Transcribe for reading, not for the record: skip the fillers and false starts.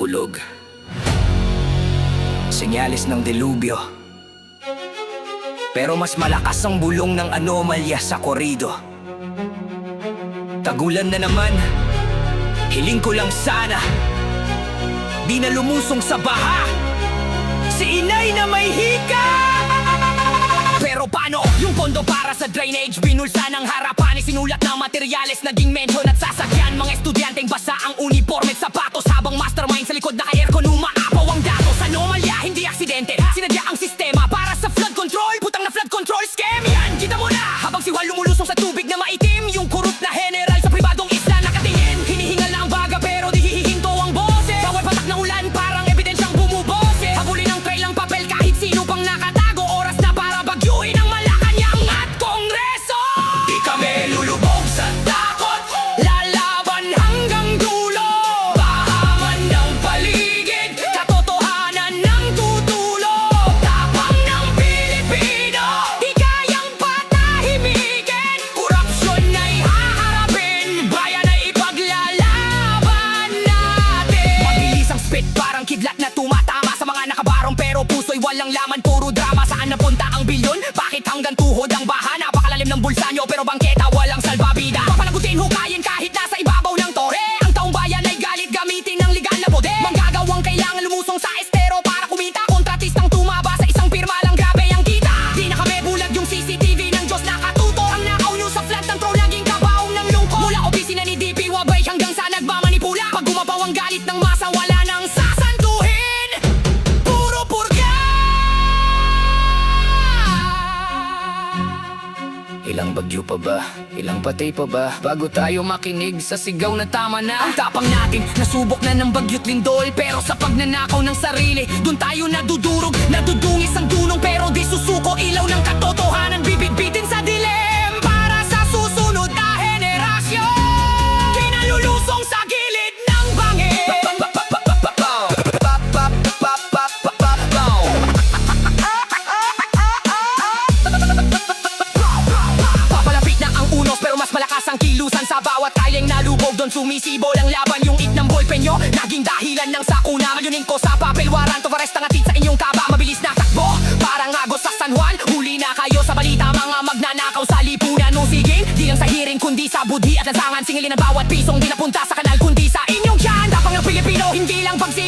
kumukulog. Senyales ng delubyo. Pero mas malakas ang bulong ng anomalya sa korido. Tagulan na naman. Hiling ko lang sana di na lumusong sa baha si inay na may hika. Pero paano? Yung pondo para sa drainage binulsa ng harapan, isinulat na materyales, naging mention at sasakyan. Mga estudyanteng basa ang uniforme at sapatos, habang mastermind sa likod naka-aircon umaapaw ang datos. Anomalya, hindi aksidente, sinadya ang sistema para sa flood control. Putang na flood control scam yan, kita mo na. Habang siwal lumulusong sa tubig na maitim, yung kurut na general sa pribadong isla nakatingin. Hinihingal na ang baga pero di hihinto ang boses. Bawal patak ng ulan, parang ebidensyang bumuboses. Habulin ng trail ng papel kahit sino pang nakatago. Oras na para bagyuin ang Malacanang at Kongreso. Di kami lulubog sa takot, lalaban hanggang dulo. Bahaman ng paligid, katotohanan ng tutulo. Tapang ng Pilipino, di kayang patahimikin. Korupsyon ay haharapin, bayan ay ipaglalaban natin. Mabilis ang spit, parang kidlat na tumatama sa mga nakabarong, pero puso'y walang laman, puro drama. Saan napunta ang bilyon? Bakit hanggang tuhod ang baha? Napakalalim ng bulsa nyo pero bangketa walang salbabida. Papalagutin, hukayin kahit nasa ibabaw ng tore. Ang taong bayan ay galit, gamitin ng legal na poder. Manggagawang kailangan lumusong sa estero para kumita. Kontratistang tumaba sa isang pirma lang, grabe ang kita. Di na kami bulag, yung CCTV ng Diyos nakatuto. Ang nakaw nyo sa flat ng throw, laging kabaong ng lungkot. Mula opisina ni DP Wabay hanggang sa nagmamanipula. Pag gumabaw ang galit ng masa, wala nang sasanduhin. Puro purga. Ilang bagyo pa ba? Ilang patay pa ba? Bago tayo makinig sa sigaw na tama na. Ang tapang natin, nasubok na ng bagyo't lindol. Pero sa pagnanakaw ng sarili, dun tayo nadudurog. Nadudungis ang dunong pero di susuko. Ilaw ng katotohanan, bibit-bitin sa dilim. Para sa susunod na henerasyon, kinalulusong sa gilid ng bangin. Papalapit na ang unos pero mas malakas ang kilusan. Sa bawat kalyeng nalubog doon sumisibol ang laban. Yung it ng ballpen nyo naging dahilan ng sakuna. Ngayunin ko sa papel, warrant of arrest ang atid sa inyong kaba. Mabilis na takbo, parang agos sa San Juan. Huli na kayo sa balita, mga magnanakaw sa lipunan. Usigin, di lang sa hiring kundi sa budhi at lansangan. Singilin ang bawat pisong di napunta sa kanal kundi sa inyong tiyan. Tapang ng Pilipino, hindi lang pagsi